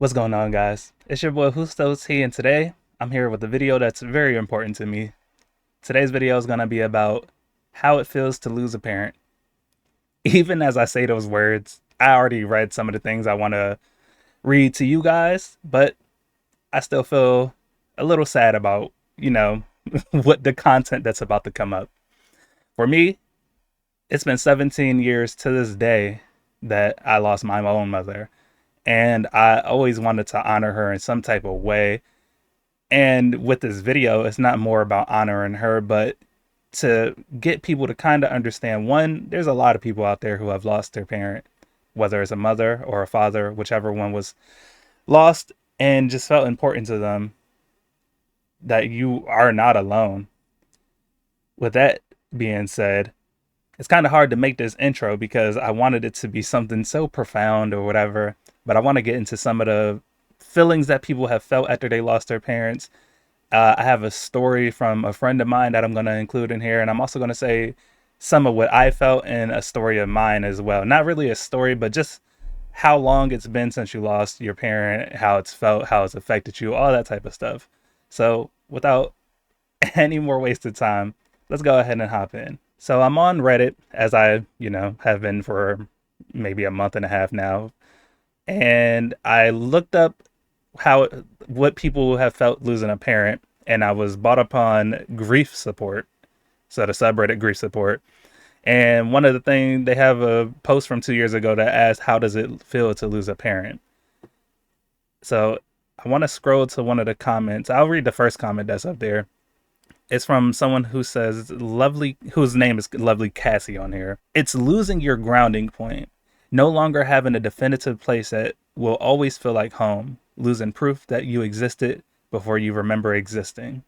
What's going on, guys? It's your boy JustoT, and today I'm here with a video that's very important to me. Today's video is going to be about how it feels to lose a parent. Even as I say those words, I already read some of the things I want to read to you guys, but I still feel a little sad about, what the content that's about to come up. For me, it's been 17 years to this day that I lost my own mother, and I always wanted to honor her in some type of way. And with this video, it's not more about honoring her, but to get people to kind of understand, one, there's a lot of people out there who have lost their parent, whether it's a mother or a father, whichever one was lost, and just felt important to them that you are not alone. With that being said, it's kind of hard to make this intro because I wanted it to be something so profound or whatever, but I want to get into some of the feelings that people have felt after they lost their parents. I have a story from a friend of mine that I'm going to include in here, and I'm also going to say some of what I felt and a story of mine as well. Not really a story, but just how long it's been since you lost your parent, how it's felt, how it's affected you, all that type of stuff. So, without any more wasted time, let's go ahead and hop in. So, I'm on Reddit, as I, have been for maybe a month and a half now, and I looked up how what people have felt losing a parent, and I was brought upon grief support. So the subreddit grief support, and one of the things, they have a post from 2 years ago that asked, how does it feel to lose a parent? So I want to scroll to one of the comments. I'll read the first comment that's up there. It's from someone who says, lovely, whose name is Lovely Cassie on here. It's losing your grounding point, no longer having a definitive place that will always feel like home, losing proof that you existed before you remember existing.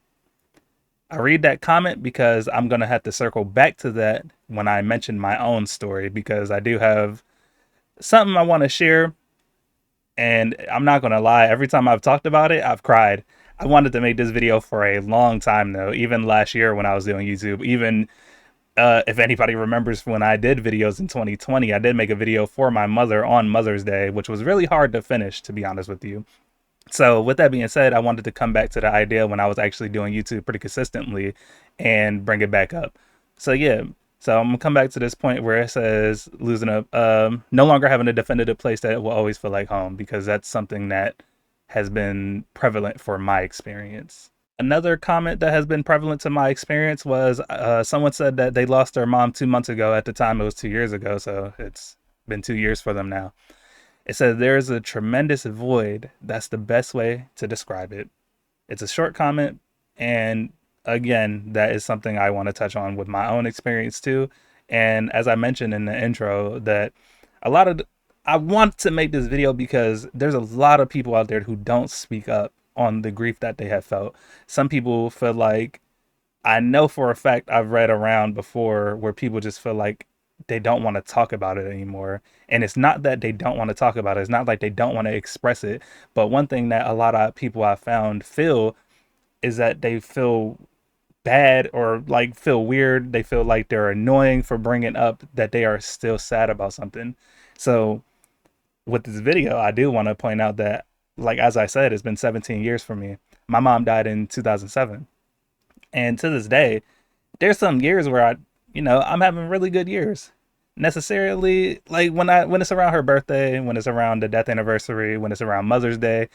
I read that comment because I'm going to have to circle back to that when I mention my own story, because I do have something I want to share. And I'm not going to lie, every time I've talked about it, I've cried. I wanted to make this video for a long time, though, even last year when I was doing YouTube. Even if anybody remembers when I did videos in 2020, I did make a video for my mother on Mother's Day, which was really hard to finish, to be honest with you. So with that being said, I wanted to come back to the idea when I was actually doing YouTube pretty consistently and bring it back up. So yeah, so I'm gonna come back to this point where it says losing a no longer having a definitive place that will always feel like home, because that's something that has been prevalent for my experience. Another comment that has been prevalent to my experience was someone said that they lost their mom 2 months ago. At the time, it was 2 years ago, so it's been 2 years for them now. It says there's a tremendous void. That's the best way to describe it. It's a short comment, and again, that is something I want to touch on with my own experience too. And as I mentioned in the intro, that a lot of I want to make this video because there's a lot of people out there who don't speak up on the grief that they have felt. Some people feel like, I know for a fact, I've read around before where people just feel like they don't want to talk about it anymore. And it's not that they don't want to talk about it. It's not like they don't want to express it. But one thing that a lot of people I found feel is that they feel bad, or like feel weird. They feel like they're annoying for bringing up that they are still sad about something. So with this video, I do want to point out that, like, as I said, it's been 17 years for me. My mom died in 2007. And to this day, there's some years where I'm having really good years. Necessarily, like when it's around her birthday, when it's around the death anniversary, when it's around Mother's Day,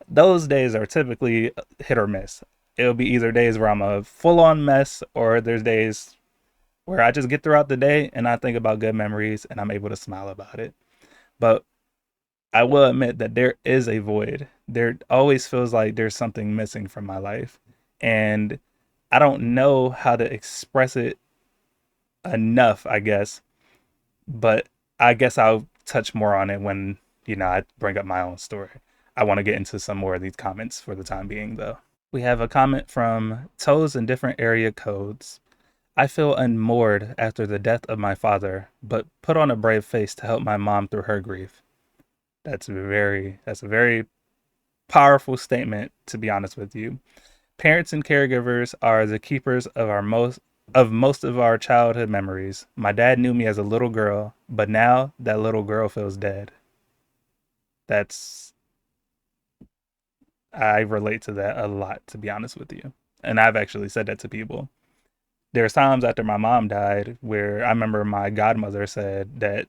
those days are typically hit or miss. It'll be either days where I'm a full on mess, or there's days where I just get throughout the day and I think about good memories and I'm able to smile about it. But I will admit that there is a void. There always feels like there's something missing from my life. And I don't know how to express it enough, I guess. But I guess I'll touch more on it when, I bring up my own story. I want to get into some more of these comments for the time being, though. We have a comment from Toes in Different Area Codes. I feel unmoored after the death of my father, but put on a brave face to help my mom through her grief. That's a very powerful statement, to be honest with you. Parents and caregivers are the keepers of most of our childhood memories. My dad knew me as a little girl, but now that little girl feels dead. That's I relate to that a lot, to be honest with you. And I've actually said that to people. There's times after my mom died where I remember my godmother said that,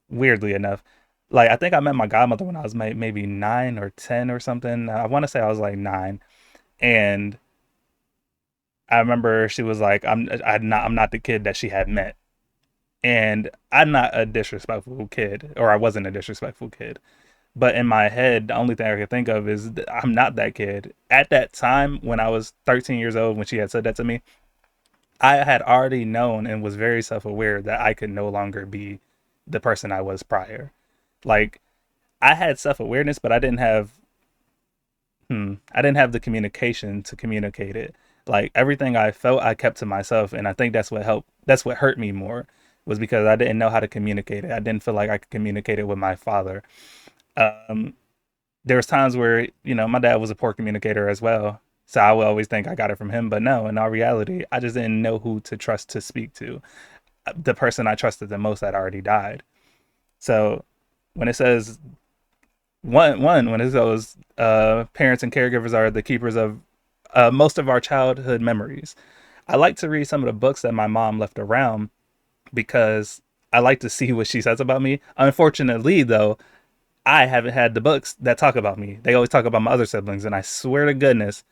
weirdly enough, like I think I met my godmother when I was maybe 9 or 10 or something. I want to say I was like 9, and I remember she was like, I'm not the kid that she had met." And I'm not a disrespectful kid, or I wasn't a disrespectful kid. But in my head, the only thing I could think of is I'm not that kid. At that time, when I was 13 years old, when she had said that to me, I had already known and was very self aware that I could no longer be the person I was prior. Like, I had self awareness, but I didn't have the communication to communicate it. Like everything I felt, I kept to myself, and I think that's what helped. That's what hurt me more, was because I didn't know how to communicate it. I didn't feel like I could communicate it with my father. Um, there was times where my dad was a poor communicator as well, so I would always think I got it from him. But no, in all reality, I just didn't know who to trust to speak to. The person I trusted the most had already died. So when it says when it goes, parents and caregivers are the keepers of most of our childhood memories. I like to read some of the books that my mom left around because I like to see what she says about me. Unfortunately, though, I haven't had the books that talk about me. They always talk about my other siblings, and I swear to goodness,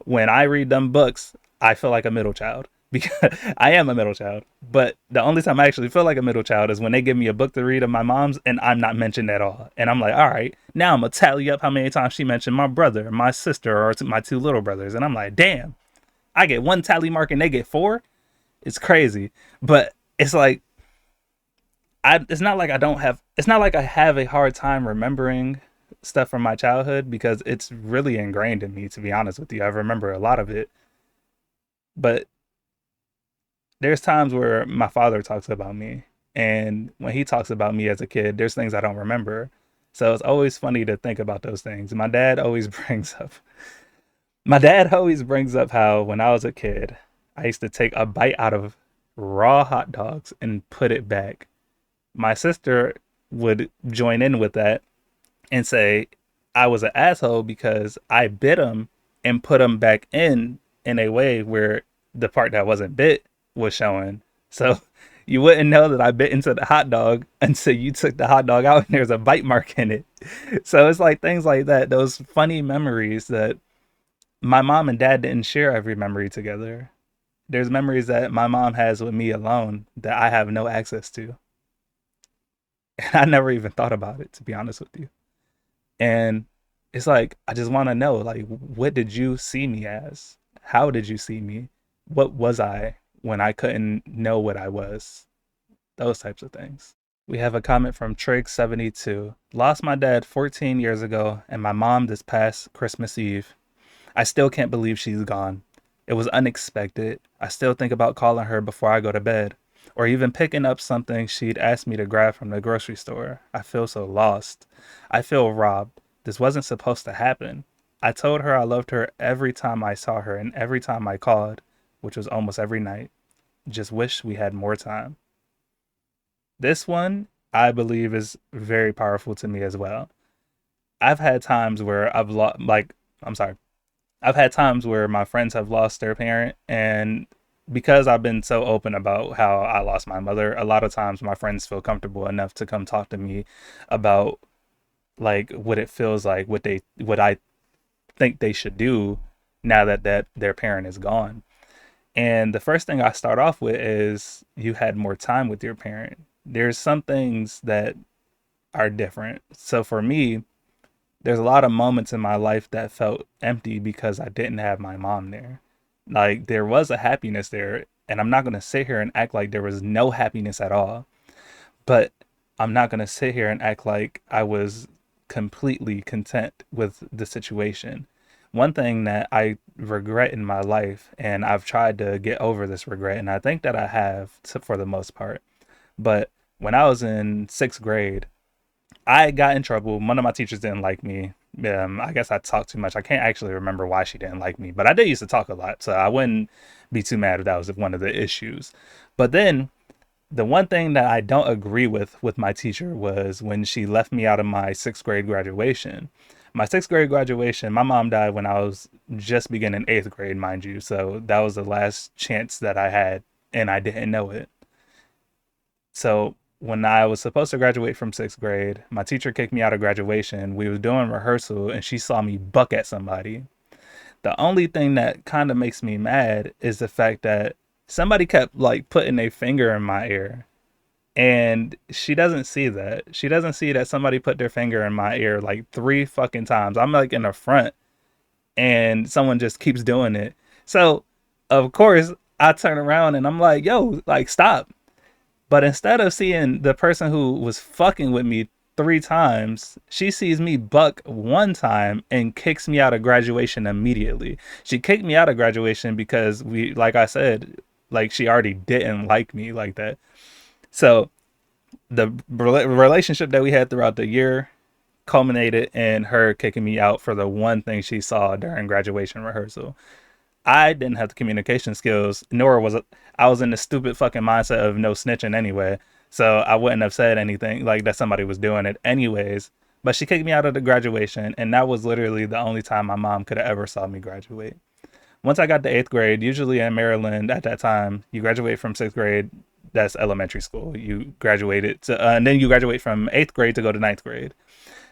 when I read them books, I feel like a middle child because I am a middle child. But the only time I actually feel like a middle child is when they give me a book to read of my mom's and I'm not mentioned at all. And I'm like, all right, now I'm gonna tally up how many times she mentioned my brother, my sister, or my two little brothers. And I'm like, damn, I get one tally mark and they get four. It's crazy. But it's like it's not like I don't have it's not like I have a hard time remembering stuff from my childhood because it's really ingrained in me, to be honest with you. I remember a lot of it. But there's times where my father talks about me, and when he talks about me as a kid, there's things I don't remember. So it's always funny to think about those things. My dad always brings up how when I was a kid, I used to take a bite out of raw hot dogs and put it back. My sister would join in with that and say I was an asshole because I bit him and put him back in a way where the part that wasn't bit was showing. So you wouldn't know that I bit into the hot dog until you took the hot dog out and there's a bite mark in it. So it's like things like that, those funny memories that my mom and dad didn't share every memory together. There's memories that my mom has with me alone that I have no access to. And I never even thought about it, to be honest with you. And it's like, I just want to know, like, what did you see me as? How did you see me? What was I when I couldn't know what I was? Those types of things. We have a comment from Trig72. Lost my dad 14 years ago and my mom this past Christmas Eve. I still can't believe she's gone. It was unexpected. I still think about calling her before I go to bed, or even picking up something she'd asked me to grab from the grocery store. I feel so lost. I feel robbed. This wasn't supposed to happen. I told her I loved her every time I saw her and every time I called, which was almost every night. Just wish we had more time. This one, I believe, is very powerful to me as well. I've had times where I'm sorry, I've had times where my friends have lost their parent, and because I've been so open about how I lost my mother, a lot of times my friends feel comfortable enough to come talk to me about like what it feels like, what I think they should do now that their parent is gone. And the first thing I start off with is you had more time with your parent. There's some things that are different. So for me, there's a lot of moments in my life that felt empty because I didn't have my mom there. Like there was a happiness there, and I'm not going to sit here and act like there was no happiness at all, but I'm not going to sit here and act like I was completely content with the situation. One thing that I regret in my life, and I've tried to get over this regret, and I think that I have for the most part, but when I was in sixth grade, I got in trouble. One of my teachers didn't like me. I guess I talked too much. I can't actually remember why she didn't like me, but I did used to talk a lot, so I wouldn't be too mad if that was one of the issues. But then the one thing that I don't agree with my teacher was when she left me out of my sixth grade graduation. My sixth grade graduation, my mom died when I was just beginning eighth grade, mind you. So that was the last chance that I had, and I didn't know it. So when I was supposed to graduate from sixth grade, my teacher kicked me out of graduation. We was doing rehearsal, and she saw me buck at somebody. The only thing that kind of makes me mad is the fact that somebody kept like putting a finger in my ear. And she doesn't see that. She doesn't see that somebody put their finger in my ear like three fucking times. I'm like in the front and someone just keeps doing it. So, of course, I turn around and I'm like, yo, like, stop. But instead of seeing the person who was fucking with me three times, she sees me buck one time and kicks me out of graduation immediately. She kicked me out of graduation because like I said, like she already didn't like me like that. So the relationship that we had throughout the year culminated in her kicking me out for the one thing she saw during graduation rehearsal. I didn't have the communication skills, nor was it. I was in the stupid fucking mindset of no snitching anyway. So I wouldn't have said anything like that somebody was doing it anyways. But she kicked me out of the graduation, and that was literally the only time my mom could have ever saw me graduate. Once I got to eighth grade, usually in Maryland at that time, you graduate from sixth grade. That's elementary school. You graduated to, and then you graduate from eighth grade to go to ninth grade.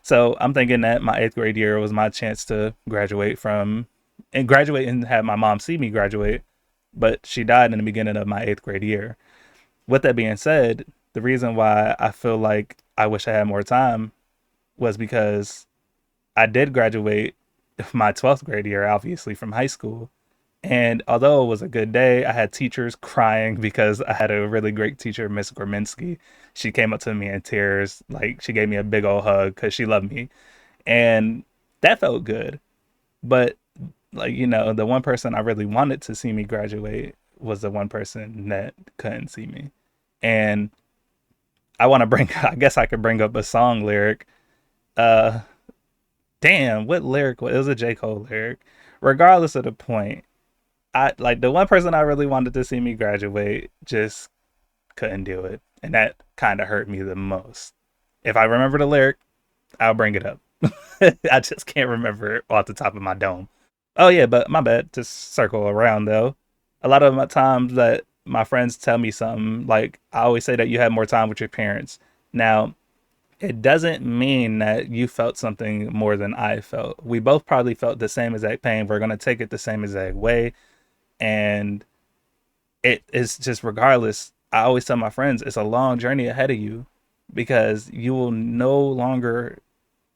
So I'm thinking that my eighth grade year was my chance to graduate and have my mom see me graduate. But she died in the beginning of my eighth grade year. With that being said, the reason why I feel like I wish I had more time was because I did graduate my 12th grade year, obviously, from high school. And although it was a good day, I had teachers crying because I had a really great teacher, Miss Gorminski. She came up to me in tears, like she gave me a big old hug because she loved me. And that felt good. But like, the one person I really wanted to see me graduate was the one person that couldn't see me. And I want to bring, I guess I could bring up a song lyric. Uh, Damn, what lyric was it? Was a J. Cole lyric. Regardless of the point, I like the one person I really wanted to see me graduate just couldn't do it. And that kind of hurt me the most. If I remember the lyric, I'll bring it up. I just can't remember it off the top of my dome. Oh yeah, but my bad. To circle around though, a lot of my times that my friends tell me something, like I always say that you have more time with your parents. Now, it doesn't mean that you felt something more than I felt. We both probably felt the same exact pain. We're gonna take it the same exact way, and it is just regardless. I always tell my friends it's a long journey ahead of you because you will no longer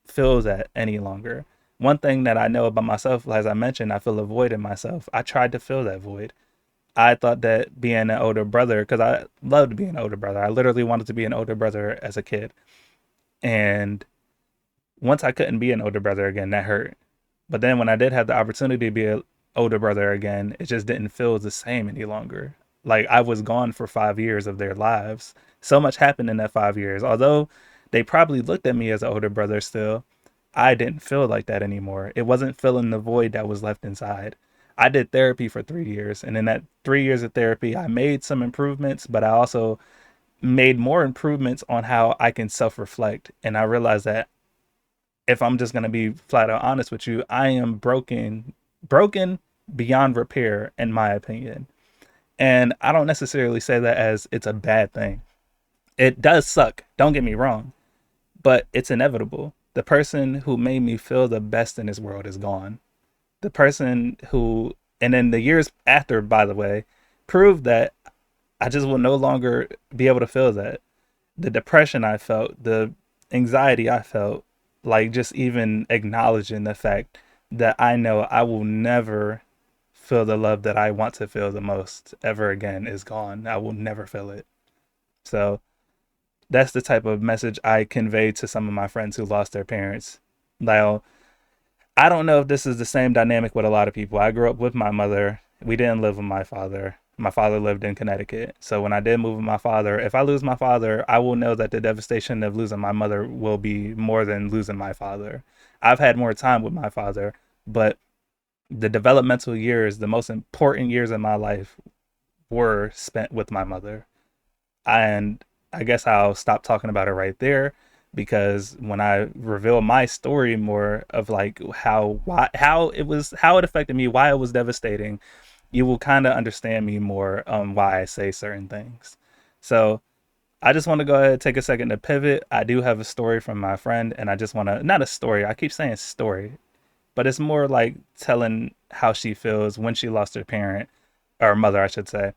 feel that any longer. One thing that I know about myself, as I mentioned, I feel a void in myself. I tried to fill that void. I thought that being an older brother, because I loved being an older brother, I literally wanted to be an older brother as a kid. And once I couldn't be an older brother again, that hurt. But then when I did have the opportunity to be an older brother again, it just didn't feel the same any longer. Like I was gone for 5 years of their lives. So much happened in that 5 years. Although they probably looked at me as an older brother still, I didn't feel like that anymore. It wasn't filling the void that was left inside. I did therapy for 3 years. And in that 3 years of therapy, I made some improvements, but I also made more improvements on how I can self reflect. And I realized that if I'm just going to be flat out honest with you, I am broken beyond repair, in my opinion. And I don't necessarily say that as it's a bad thing. It does suck, don't get me wrong, but it's inevitable. The person who made me feel the best in this world is gone. The person who, and then the years after, by the way, proved that I just will no longer be able to feel that. The depression I felt, the anxiety I felt, like just even acknowledging the fact that I know I will never feel the love that I want to feel the most ever again is gone. I will never feel it. So that's the type of message I convey to some of my friends who lost their parents. Now, I don't know if this is the same dynamic with a lot of people. I grew up with my mother. We didn't live with my father. My father lived in Connecticut. So when I did move with my father, if I lose my father, I will know that the devastation of losing my mother will be more than losing my father. I've had more time with my father, but the developmental years, the most important years in my life, were spent with my mother. And I guess I'll stop talking about it right there. because when I reveal my story more of like how it affected me, why it was devastating, you will kind of understand me more on why I say certain things. So I just want to go ahead and take a second to pivot. I do have a story from my friend, and I just want to, not a story, I keep saying story, but it's more like telling how she feels when she lost her parent, or mother, I should say.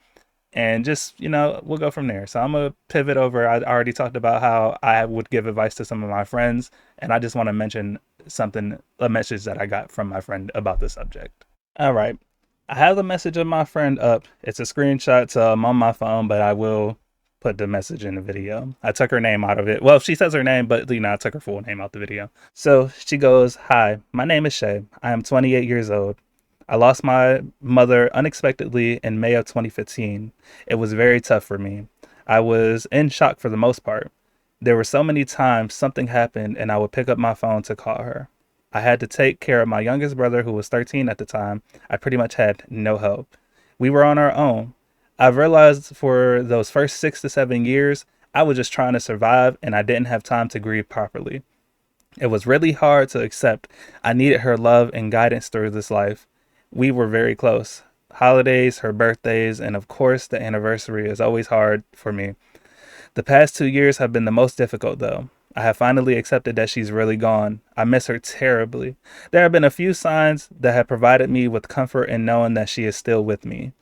And just, we'll go from there. So I'm going to pivot over. I already talked about how I would give advice to some of my friends, and I just want to mention something, a message that I got from my friend about the subject. All right. I have the message of my friend up. It's a screenshot, so I'm on my phone, but I will put the message in the video. I took her name out of it. Well, she says her name, but I took her full name out the video. So she goes, "Hi, my name is Shay. I am 28 years old. I lost my mother unexpectedly in May of 2015. It was very tough for me. I was in shock for the most part. There were so many times something happened and I would pick up my phone to call her. I had to take care of my youngest brother, who was 13 at the time. I pretty much had no help. We were on our own. I've realized for those first 6 to 7 years, I was just trying to survive and I didn't have time to grieve properly. It was really hard to accept. I needed her love and guidance through this life. We were very close. Holidays, her birthdays, and of course, the anniversary is always hard for me. The past 2 years have been the most difficult, though. I have finally accepted that she's really gone. I miss her terribly. There have been a few signs that have provided me with comfort in knowing that she is still with me.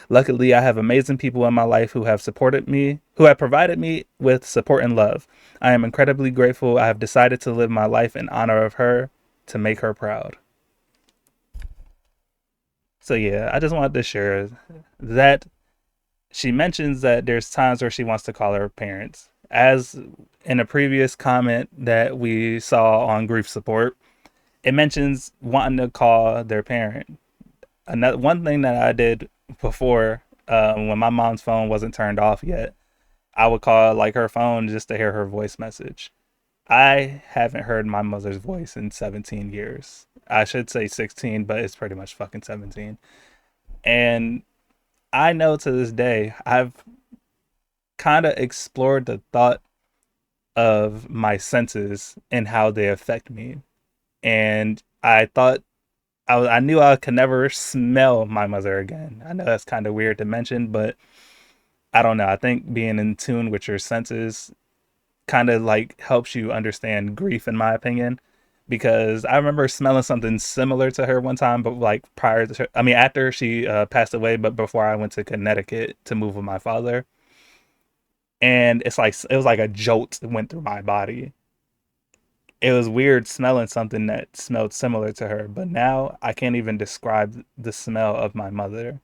Luckily, I have amazing people in my life who have supported me, who have provided me with support and love. I am incredibly grateful. I have decided to live my life in honor of her to make her proud." So yeah, I just wanted to share that. She mentions that there's times where she wants to call her parents. As in a previous comment that we saw on grief support, it mentions wanting to call their parent. Another one thing that I did before, when my mom's phone wasn't turned off yet, I would call like her phone just to hear her voice message. I haven't heard my mother's voice in 17 years. I should say 16, but it's pretty much fucking 17. And I know to this day, I've kind of explored the thought of my senses and how they affect me. And I thought I knew I could never smell my mother again. I know that's kind of weird to mention, but I don't know. I think being in tune with your senses kind of like helps you understand grief, in my opinion. Because I remember smelling something similar to her one time, but like prior to, I mean, after she passed away, but before I went to Connecticut to move with my father. And it's like, it was like a jolt that went through my body. It was weird smelling something that smelled similar to her, but now I can't even describe the smell of my mother.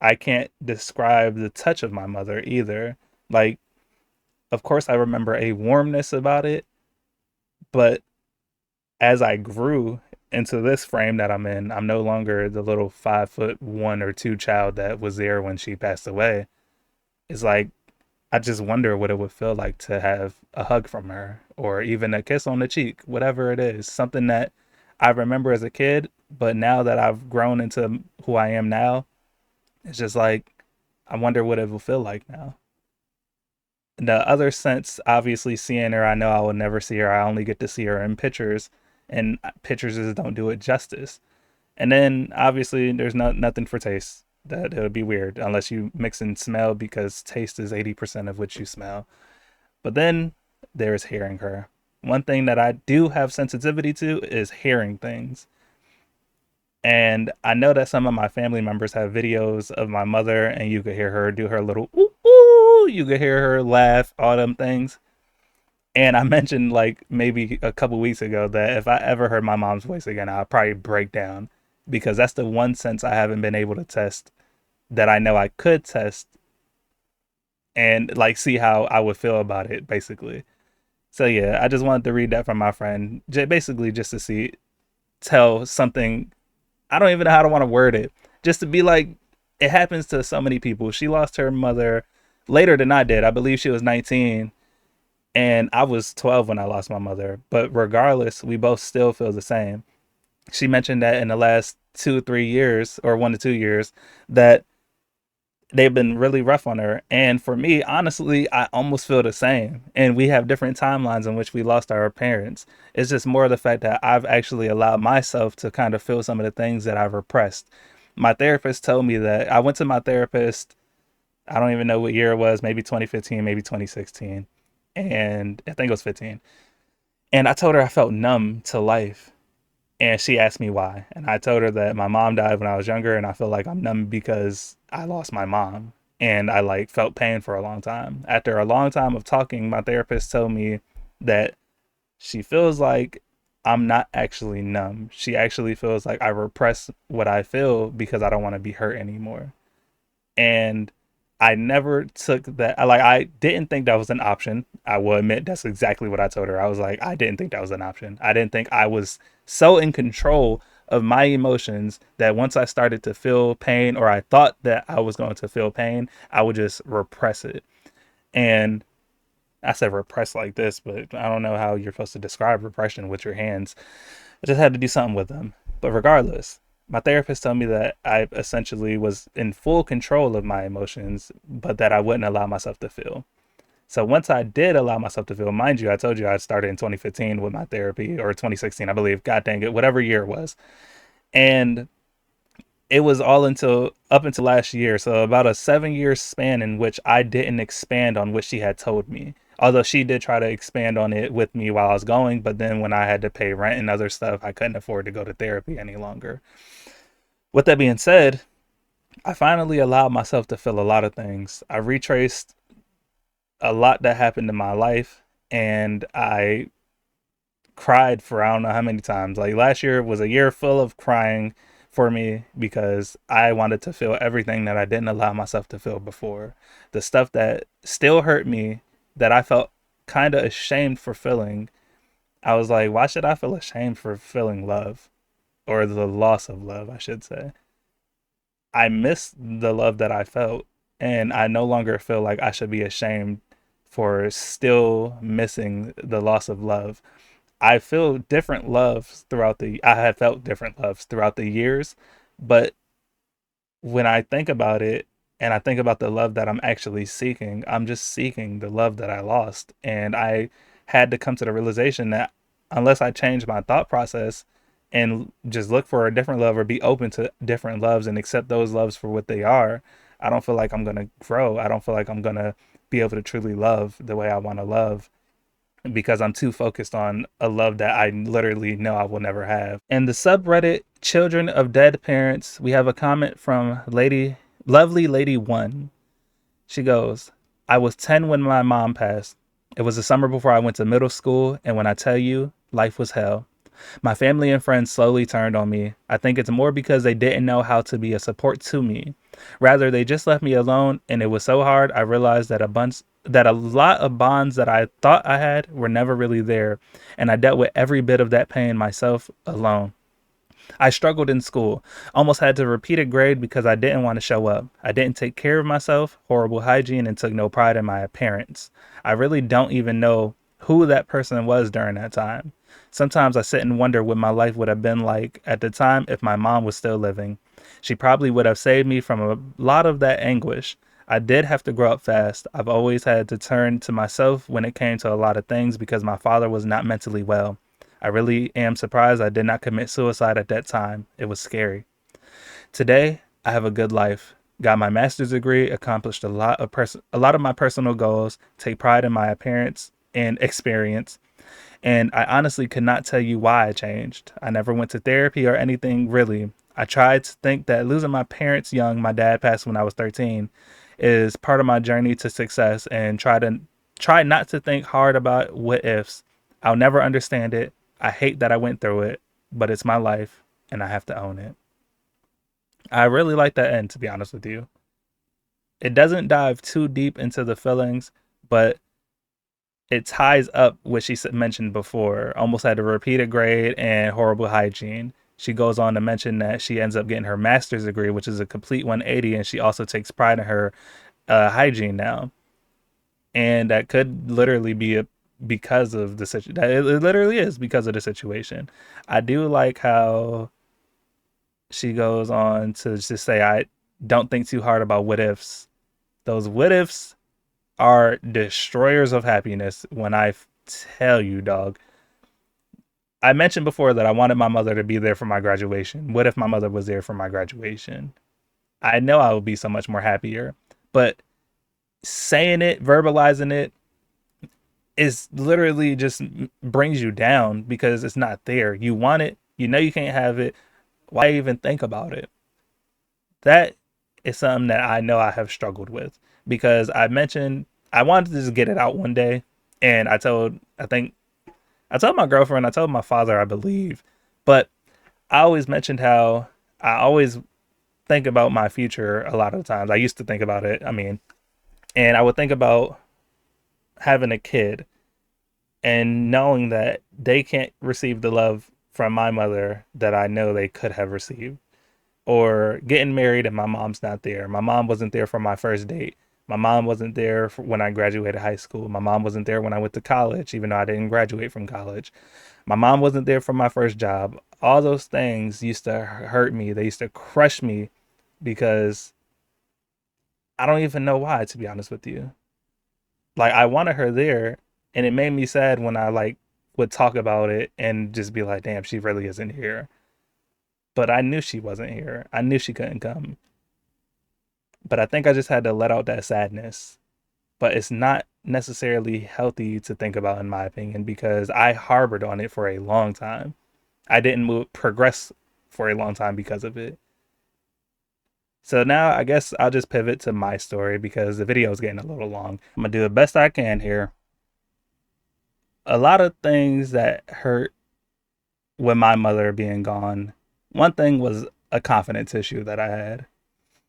I can't describe the touch of my mother either. Like, of course, I remember a warmness about it, but as I grew into this frame that I'm in, I'm no longer the little 5'1" or 2" child that was there when she passed away. It's like I just wonder what it would feel like to have a hug from her or even a kiss on the cheek, whatever it is. Something that I remember as a kid, but now that I've grown into who I am now, it's just like I wonder what it will feel like now. The other sense, obviously seeing her, I know I will never see her. I only get to see her in pictures, and pictures just don't do it justice. And then obviously there's nothing for taste. That it would be weird unless you mix in smell, because taste is 80% of what you smell. But then there's hearing her. One thing that I do have sensitivity to is hearing things. And I know that some of my family members have videos of my mother, and you could hear her do her little ooh, ooh, you could hear her laugh, all them things. And I mentioned like maybe a couple weeks ago that if I ever heard my mom's voice again, I'd probably break down, because that's the one sense I haven't been able to test that I know I could test and like see how I would feel about it, basically. So yeah, I just wanted to read that from my friend, basically just to see, tell something. I don't even know how to want to word it. Just to be like, it happens to so many people. She lost her mother later than I did. I believe she was 19 and I was 12 when I lost my mother. But regardless, we both still feel the same. She mentioned that in the last 2 or 3 years, or 1 to 2 years, that they've been really rough on her. And for me, honestly, I almost feel the same. And we have different timelines in which we lost our parents. It's just more of the fact that I've actually allowed myself to kind of feel some of the things that I've repressed. My therapist told me that I went to my therapist, I don't even know what year it was, maybe 2015, maybe 2016. And I think it was 15. And I told her I felt numb to life. And she asked me why. And I told her that my mom died when I was younger and I feel like I'm numb because I lost my mom. And I like felt pain for a long time. After a long time of talking, my therapist told me that she feels like I'm not actually numb. She actually feels like I repress what I feel because I don't want to be hurt anymore. And I never took that. Like, I didn't think that was an option. I will admit that's exactly what I told her. I was like, I didn't think that was an option. I didn't think I was so in control of my emotions that once I started to feel pain, or I thought that I was going to feel pain, I would just repress it. And I said repress like this, but I don't know how you're supposed to describe repression with your hands. I just had to do something with them. But regardless, my therapist told me that I essentially was in full control of my emotions, but that I wouldn't allow myself to feel. So once I did allow myself to feel, mind you, I told you I started in 2015 with my therapy, or 2016, I believe. God dang it, whatever year it was. And it was all until up until last year. So about a 7 year span in which I didn't expand on what she had told me. Although she did try to expand on it with me while I was going, but then when I had to pay rent and other stuff, I couldn't afford to go to therapy any longer. With that being said, I finally allowed myself to feel a lot of things. I retraced a lot that happened in my life, and I cried for I don't know how many times. Like last year was a year full of crying for me because I wanted to feel everything that I didn't allow myself to feel before. The stuff that still hurt me, that I felt kind of ashamed for feeling. I was like, why should I feel ashamed for feeling love, or the loss of love, I should say? I miss the love that I felt, and I no longer feel like I should be ashamed for still missing the loss of love. I feel different loves throughout I have felt different loves throughout the years, but when I think about it and I think about the love that I'm actually seeking, I'm just seeking the love that I lost. And I had to come to the realization that unless I change my thought process and just look for a different love or be open to different loves and accept those loves for what they are, I don't feel like I'm going to grow. I don't feel like I'm going to be able to truly love the way I want to love because I'm too focused on a love that I literally know I will never have. In the subreddit Children of Dead Parents, we have a comment from Lovely Lady 1. She goes, I was 10 when my mom passed. It was the summer before I went to middle school, and when I tell you, life was hell. My family and friends slowly turned on me. I think it's more because they didn't know how to be a support to me. Rather, they just left me alone, and it was so hard I realized that a lot of bonds that I thought I had were never really there, and I dealt with every bit of that pain myself alone. I struggled in school, almost had to repeat a grade because I didn't want to show up. I didn't take care of myself, horrible hygiene, and took no pride in my appearance. I really don't even know who that person was during that time. Sometimes I sit and wonder what my life would have been like at the time if my mom was still living. She probably would have saved me from a lot of that anguish. I did have to grow up fast. I've always had to turn to myself when it came to a lot of things because my father was not mentally well. I really am surprised I did not commit suicide at that time. It was scary. Today, I have a good life. Got my master's degree, accomplished a lot of my personal goals, take pride in my appearance and experience, and I honestly could not tell you why I changed. I never went to therapy or anything really. I tried to think that losing my parents young, my dad passed when I was 13, is part of my journey to success, and try not to think hard about what ifs. I'll never understand it. I hate that I went through it, but it's my life and I have to own it. I really like that end, to be honest with you. It doesn't dive too deep into the feelings, but it ties up what she mentioned before. Almost had to repeat a grade and horrible hygiene. She goes on to mention that she ends up getting her master's degree, which is a complete 180, and she also takes pride in her hygiene now. And that could literally be because of the situation. It literally is because of the situation. I do like how she goes on to just say, I don't think too hard about what ifs. Those what ifs are destroyers of happiness. When I tell you, dog, I mentioned before that I wanted my mother to be there for my graduation. What if my mother was there for my graduation? I know I would be so much more happier. But saying it, verbalizing it, is literally just brings you down because it's not there. You want it, you know you can't have it. Why even think about it? That is something that I know I have struggled with because I mentioned I wanted to just get it out one day, and I told my girlfriend, I told my father, I believe, but I always mentioned how I always think about my future a lot of times. I used to think about it. I mean, and I would think about having a kid and knowing that they can't receive the love from my mother that I know they could have received, or getting married and my mom's not there. My mom wasn't there for my first date. My mom wasn't there when I graduated high school. My mom wasn't there when I went to college, even though I didn't graduate from college. My mom wasn't there for my first job. All those things used to hurt me. They used to crush me because I don't even know why, to be honest with you. Like, I wanted her there, and it made me sad when I like would talk about it and just be like, damn, she really isn't here. But I knew she wasn't here. I knew she couldn't come. But I think I just had to let out that sadness. But it's not necessarily healthy to think about, in my opinion, because I harbored on it for a long time. I didn't progress for a long time because of it. So now I guess I'll just pivot to my story because the video is getting a little long. I'm gonna do the best I can here. A lot of things that hurt with my mother being gone. One thing was a confidence issue that I had.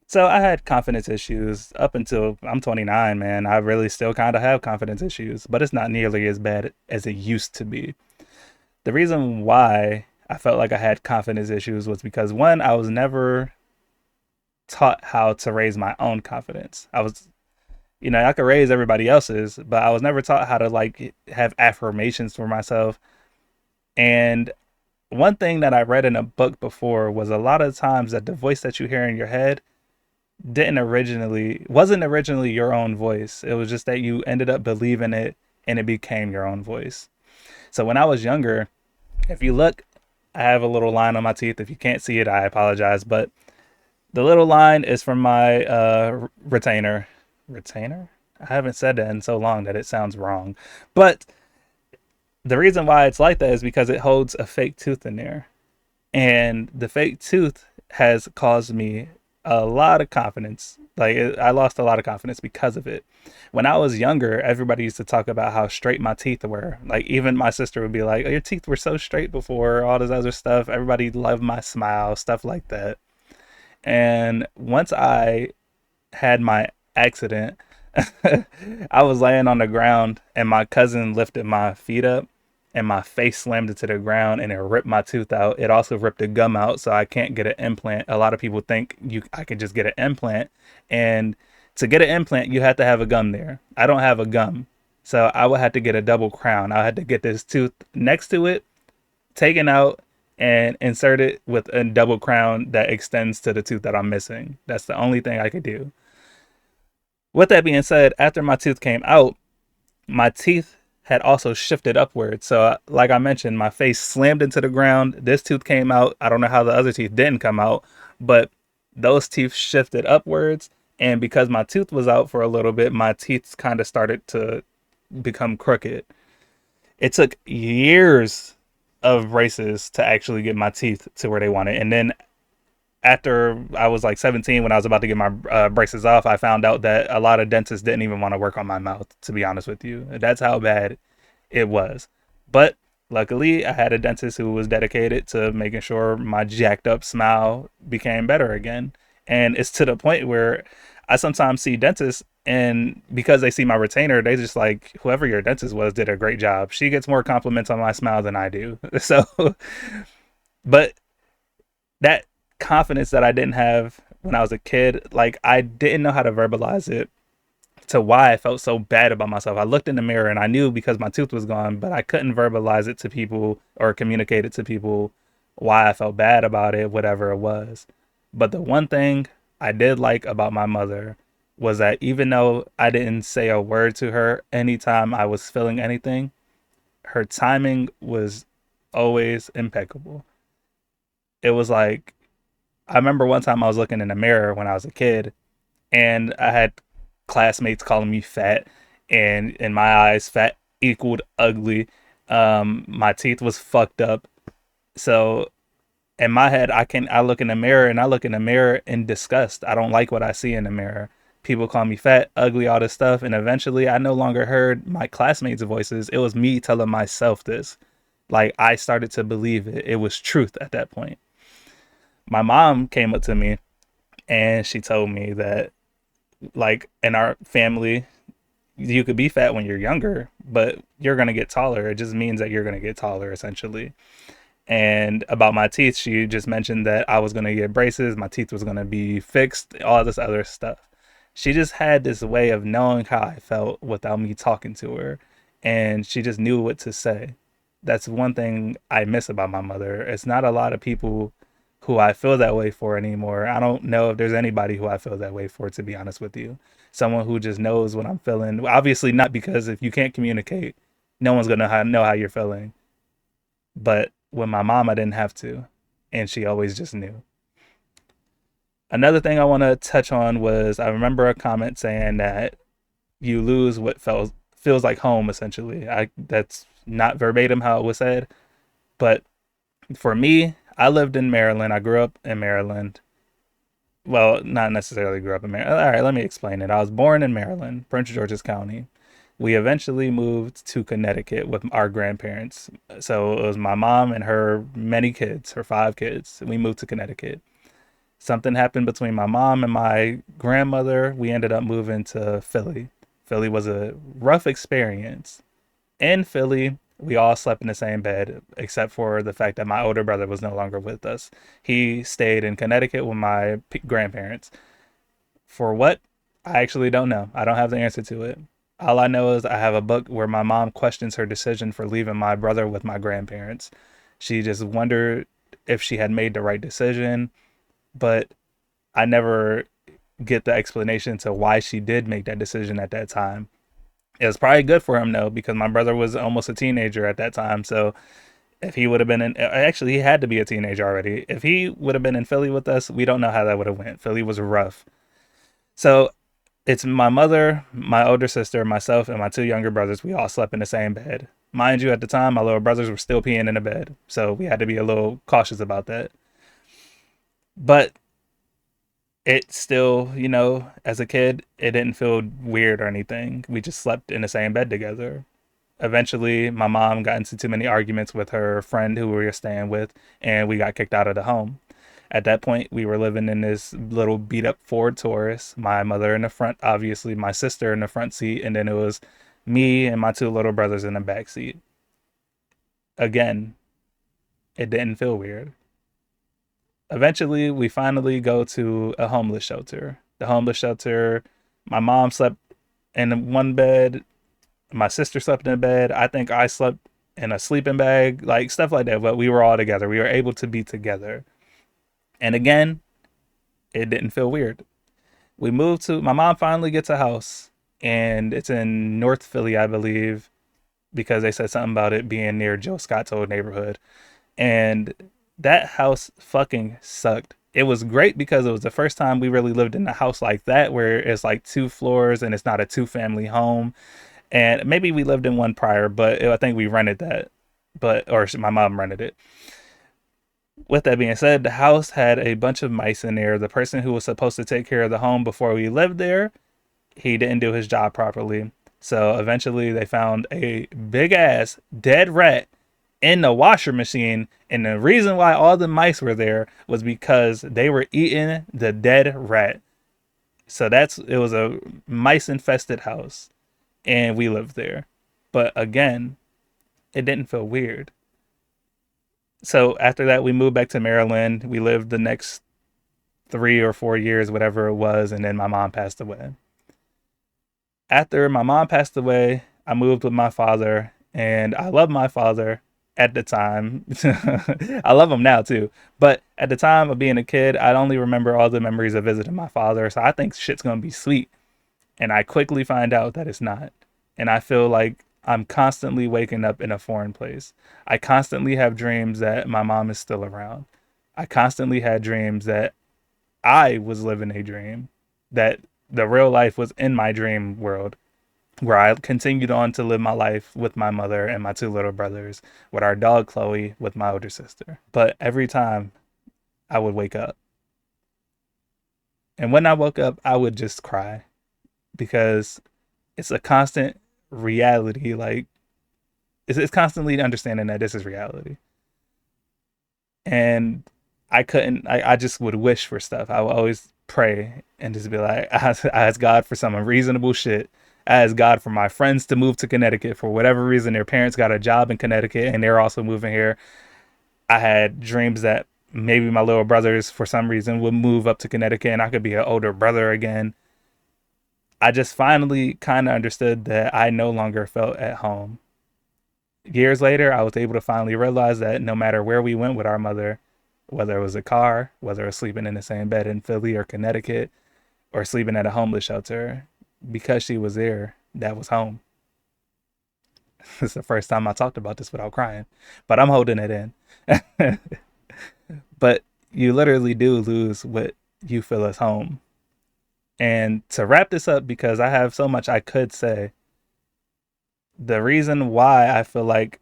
So I had confidence issues up until I'm 29, man. I really still kind of have confidence issues, but it's not nearly as bad as it used to be. The reason why I felt like I had confidence issues was because one, I was never taught how to raise my own confidence. I could raise everybody else's, but I was never taught how to like have affirmations for myself. And one thing that I read in a book before was a lot of times that the voice that you hear in your head wasn't originally your own voice. It was just that you ended up believing it and it became your own voice. So when I was younger, if you look, I have a little line on my teeth. If you can't see it, I apologize. But the little line is from my retainer. Retainer? I haven't said that in so long that it sounds wrong. But the reason why it's like that is because it holds a fake tooth in there. And the fake tooth has caused me a lot of confidence. Like, I lost a lot of confidence because of it. When I was younger, everybody used to talk about how straight my teeth were. Like, even my sister would be like, oh, your teeth were so straight before, all this other stuff. Everybody loved my smile, stuff like that. And once I had my accident, I was laying on the ground and my cousin lifted my feet up and my face slammed into the ground and it ripped my tooth out. It also ripped the gum out, so I can't get an implant. A lot of people think I can just get an implant, and to get an implant, you have to have a gum there. I don't have a gum, so I would have to get a double crown. I had to get this tooth next to it taken out and insert it with a double crown that extends to the tooth that I'm missing. That's the only thing I could do. With that being said, after my tooth came out, my teeth had also shifted upwards. So, like I mentioned, my face slammed into the ground. This tooth came out. I don't know how the other teeth didn't come out, but those teeth shifted upwards. And because my tooth was out for a little bit, my teeth kind of started to become crooked. It took years of braces to actually get my teeth to where they wanted. And then after I was like 17, when I was about to get my braces off, I found out that a lot of dentists didn't even want to work on my mouth, to be honest with you. That's how bad it was. But luckily, I had a dentist who was dedicated to making sure my jacked up smile became better again. And it's to the point where I sometimes see dentists, and because they see my retainer, they just like, whoever your dentist was did a great job. She gets more compliments on my smile than I do. So, but that confidence that I didn't have when I was a kid, like, I didn't know how to verbalize it to why I felt so bad about myself. I looked in the mirror and I knew because my tooth was gone, but I couldn't verbalize it to people or communicate it to people why I felt bad about it, whatever it was. But the one thing I did like about my mother was that even though I didn't say a word to her anytime I was feeling anything, her timing was always impeccable. It was like, I remember one time I was looking in the mirror when I was a kid, and I had classmates calling me fat, and in my eyes, fat equaled ugly. My teeth was fucked up. So in my head, I look in the mirror and I look in the mirror in disgust. I don't like what I see in the mirror. People call me fat, ugly, all this stuff, and eventually I no longer heard my classmates' voices. It was me telling myself this. Like, I started to believe it. It was truth at that point. My mom came up to me and she told me that, like, in our family, you could be fat when you're younger, but you're going to get taller. It just means that you're going to get taller, essentially. And about my teeth, she just mentioned that I was going to get braces, my teeth was going to be fixed, all this other stuff. She just had this way of knowing how I felt without me talking to her, and she just knew what to say. That's one thing I miss about my mother. It's not a lot of people who I feel that way for anymore. I don't know if there's anybody who I feel that way for, to be honest with you. Someone who just knows what I'm feeling. Obviously, not, because if you can't communicate, no one's gonna know how you're feeling. But with my mom, I didn't have to, and she always just knew. Another thing I want to touch on was, I remember a comment saying that you lose what feels like home. Essentially, I that's not verbatim how it was said, but for me, I lived in Maryland. I grew up in Maryland. Well, not necessarily grew up in Maryland. All right, let me explain it. I was born in Maryland, Prince George's County. We eventually moved to Connecticut with our grandparents. So it was my mom and her many kids, her 5 kids. We moved to Connecticut. Something happened between my mom and my grandmother. We ended up moving to Philly. Philly was a rough experience. In Philly, we all slept in the same bed, except for the fact that my older brother was no longer with us. He stayed in Connecticut with my grandparents. For what? I actually don't know. I don't have the answer to it. All I know is I have a book where my mom questions her decision for leaving my brother with my grandparents. She just wondered if she had made the right decision, but I never get the explanation to why she did make that decision at that time. It was probably good for him though, because my brother was almost a teenager at that time. So if he would have been in, actually he had to be a teenager already. If he would have been in Philly with us, we don't know how that would have went. Philly was rough. So it's my mother, my older sister, myself, and my 2 younger brothers. We all slept in the same bed. Mind you, at the time, my little brothers were still peeing in the bed. So we had to be a little cautious about that. But it still, as a kid, it didn't feel weird or anything. We just slept in the same bed together. Eventually, my mom got into too many arguments with her friend who we were staying with, and we got kicked out of the home. At that point, we were living in this little beat up Ford Taurus. My mother in the front, obviously, my sister in the front seat, and then it was me and my 2 little brothers in the back seat. Again, it didn't feel weird. Eventually, we finally go to a homeless shelter. The homeless shelter, my mom slept in one bed, my sister slept in a bed. I think I slept in a sleeping bag, like stuff like that. But we were all together. We were able to be together. And again, it didn't feel weird. My mom finally gets a house, and it's in North Philly, I believe, because they said something about it being near Joe Scott's old neighborhood. And that house fucking sucked. It was great because it was the first time we really lived in a house like that, where it's like 2 floors and it's not a two-family home. And maybe we lived in one prior, but I think we rented that. Or my mom rented it. With that being said, the house had a bunch of mice in there. The person who was supposed to take care of the home before we lived there, he didn't do his job properly. So eventually they found a big ass dead rat in the washer machine. And the reason why all the mice were there was because they were eating the dead rat. So it was a mice infested house, and we lived there. But again, it didn't feel weird. So after that, we moved back to Maryland. We lived the next 3 or 4 years, whatever it was, and then my mom passed away. After my mom passed away, I moved with my father, and I love my father. at the time. I love them now too. But at the time of being a kid, I only remember all the memories of visiting my father. So I think shit's gonna be sweet. And I quickly find out that it's not. And I feel like I'm constantly waking up in a foreign place. I constantly have dreams that my mom is still around. I constantly had dreams that I was living a dream, that the real life was in my dream world, where I continued on to live my life with my mother and my two little brothers, with our dog Chloe, with my older sister. But every time I would wake up, and when I woke up, I would just cry because it's a constant reality. Like, it's constantly understanding that this is reality. And I just would wish for stuff. I would always pray and just be like, I ask God for some unreasonable shit. I ask God for my friends to move to Connecticut for whatever reason. Their parents got a job in Connecticut and they're also moving here. I had dreams that maybe my little brothers, for some reason, would move up to Connecticut and I could be an older brother again. I just finally kind of understood that I no longer felt at home. Years later, I was able to finally realize that no matter where we went with our mother, whether it was a car, whether it was sleeping in the same bed in Philly or Connecticut, or sleeping at a homeless shelter, because she was there, that was home. It's the first time I talked about this without crying, but I'm holding it in. But you literally do lose what you feel as home. And to wrap this up, because I have so much I could say, the reason why I feel like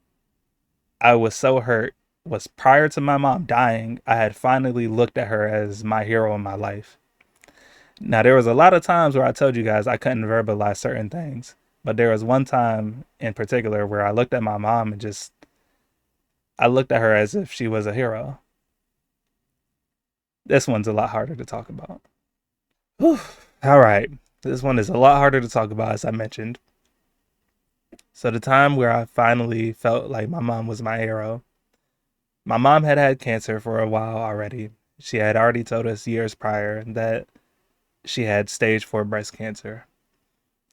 I was so hurt was prior to my mom dying, I had finally looked at her as my hero in my life. Now, there was a lot of times where I told you guys I couldn't verbalize certain things, but there was one time in particular where I looked at my mom and just, I looked at her as if she was a hero. This one's a lot harder to talk about. Whew. All right. This one is a lot harder to talk about, as I mentioned. So, the time where I finally felt like my mom was my hero, my mom had had cancer for a while already. She had already told us years prior that she had stage 4 breast cancer.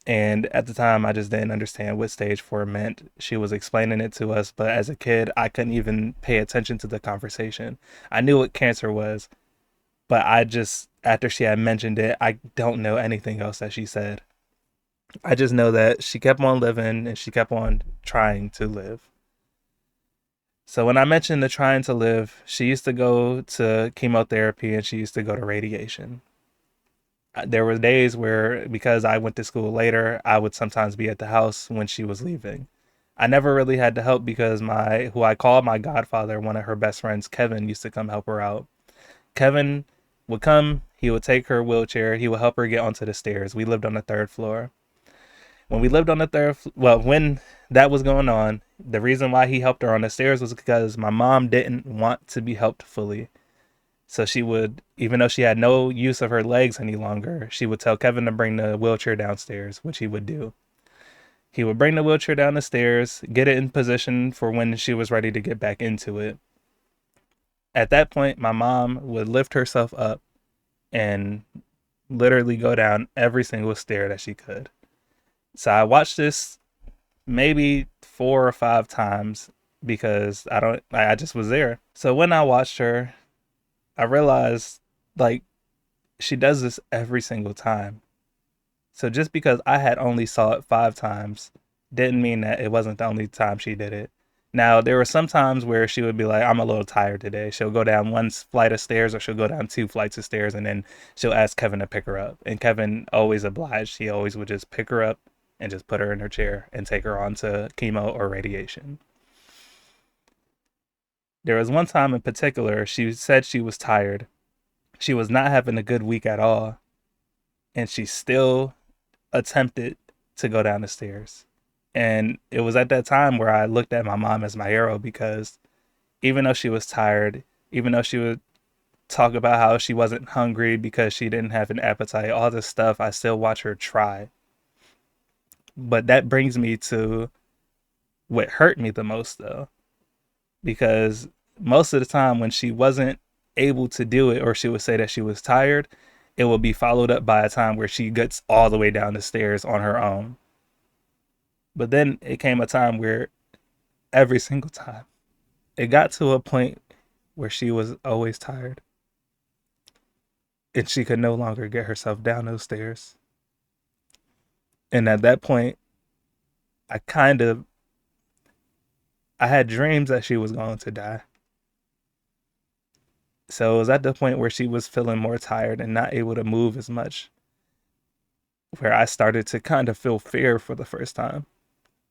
And at the time, I just didn't understand what stage 4 meant. She was explaining it to us, but as a kid, I couldn't even pay attention to the conversation. I knew what cancer was, but I just, after she had mentioned it, I don't know anything else that she said. I just know that she kept on living and she kept on trying to live. So when I mentioned the trying to live, she used to go to chemotherapy and she used to go to radiation. There were days where, because I went to school later, I would sometimes be at the house when she was leaving. I never really had to help because who I called my godfather, one of her best friends, Kevin, used to come help her out. Kevin would come, he would take her wheelchair, he would help her get onto the stairs. We lived on the third floor. When we lived on the when that was going on, the reason why he helped her on the stairs was because my mom didn't want to be helped fully. So she would, even though she had no use of her legs any longer, she would tell Kevin to bring the wheelchair downstairs, which he would do. He would bring the wheelchair down the stairs, get it in position for when she was ready to get back into it. At that point, my mom would lift herself up and literally go down every single stair that she could. So I watched this maybe 4 or 5 times because I just was there. So when I watched her, I realized, like, she does this every single time. So just because I had only saw it 5 times didn't mean that it wasn't the only time she did it. Now, there were some times where she would be like, I'm a little tired today. She'll go down one flight of stairs or she'll go down 2 flights of stairs and then she'll ask Kevin to pick her up. And Kevin always obliged. He always would just pick her up and just put her in her chair and take her on to chemo or radiation. There was one time in particular, she said she was tired. She was not having a good week at all. And she still attempted to go down the stairs. And it was at that time where I looked at my mom as my hero because even though she was tired, even though she would talk about how she wasn't hungry because she didn't have an appetite, all this stuff, I still watch her try. But that brings me to what hurt me the most, though, because most of the time when she wasn't able to do it or she would say that she was tired, it will be followed up by a time where she gets all the way down the stairs on her own. But then it came a time where every single time it got to a point where she was always tired and she could no longer get herself down those stairs. And at that point, I kind of I had dreams that she was going to die. So it was at the point where she was feeling more tired and not able to move as much, where I started to kind of feel fear for the first time.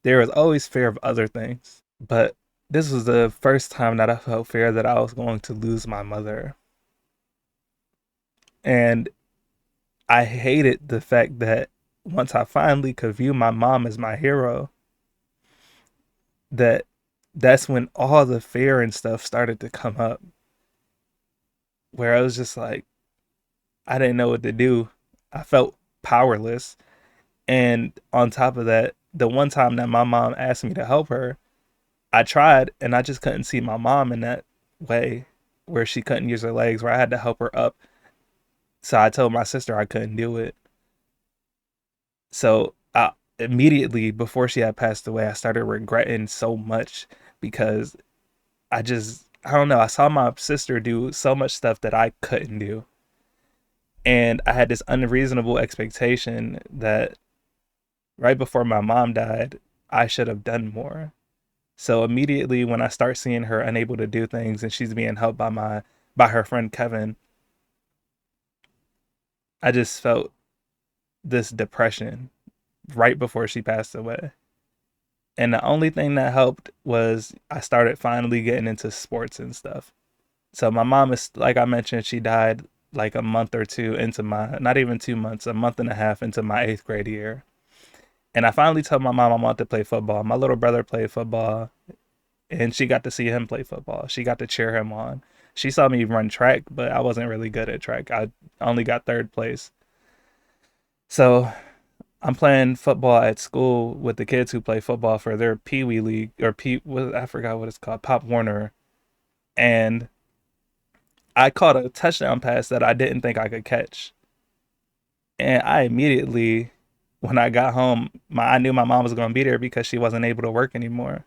There was always fear of other things, but this was the first time that I felt fear that I was going to lose my mother. And I hated the fact that once I finally could view my mom as my hero, that that's when all the fear and stuff started to come up, where I was just like, I didn't know what to do. I felt powerless. And on top of that, the one time that my mom asked me to help her, I tried and I just couldn't see my mom in that way where she couldn't use her legs, where I had to help her up. So I told my sister I couldn't do it. So I immediately before she had passed away, I started regretting so much because I don't know, I saw my sister do so much stuff that I couldn't do. And I had this unreasonable expectation that right before my mom died, I should have done more. So immediately when I start seeing her unable to do things and she's being helped by her friend Kevin, I just felt this depression right before she passed away. And the only thing that helped was I started finally getting into sports and stuff. So my mom is, like I mentioned, she died like a month or two into not even 2 months, a month and a half into my 8th grade year. And I finally told my mom I wanted to play football. My little brother played football and she got to see him play football. She got to cheer him on. She saw me run track, but I wasn't really good at track. I only got 3rd place. So I'm playing football at school with the kids who play football for their Pee Wee League or I forgot what it's called, Pop Warner. And I caught a touchdown pass that I didn't think I could catch. And I immediately, when I got home, I knew my mom was going to be there because she wasn't able to work anymore.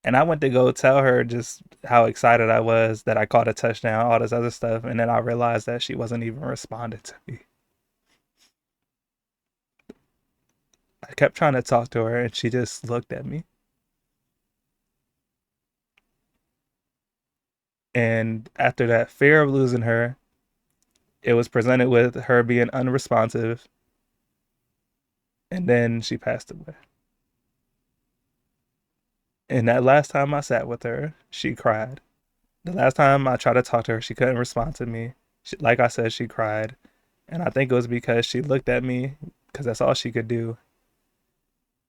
And I went to go tell her just how excited I was that I caught a touchdown, all this other stuff. And then I realized that she wasn't even responding to me. I kept trying to talk to her and she just looked at me. And after that fear of losing her, it was presented with her being unresponsive. And then she passed away. And that last time I sat with her, she cried. The last time I tried to talk to her, she couldn't respond to me. Like I said, she cried. And I think it was because she looked at me because that's all she could do.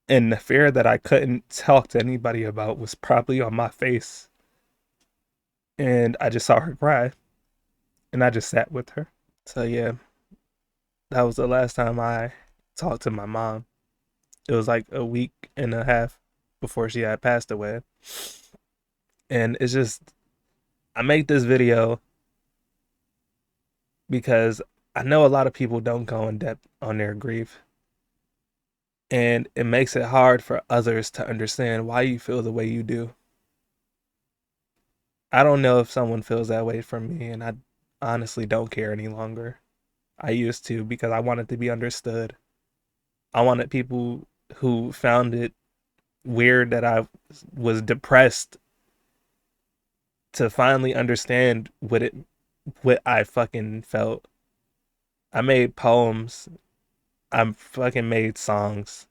And the fear that I couldn't talk to anybody about was probably on my face. And I just saw her cry. And I just sat with her. So yeah, that was the last time I talked to my mom. It was like a week and a half before she had passed away. And it's just, I make this video because I know a lot of people don't go in depth on their grief. And it makes it hard for others to understand why you feel the way you do. I don't know if someone feels that way from me, and I honestly don't care any longer. I used to because I wanted to be understood. I wanted people who found it weird that I was depressed to finally understand what I fucking felt. I made poems. I fucking made songs.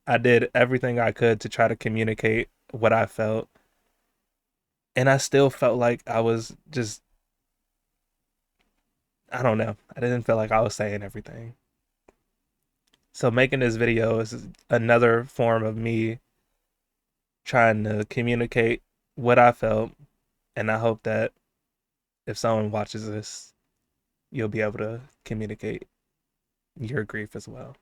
I did everything I could to try to communicate what I felt. And I still felt like I was just, I don't know. I didn't feel like I was saying everything. So making this video is another form of me trying to communicate what I felt. And I hope that if someone watches this, you'll be able to communicate your grief as well.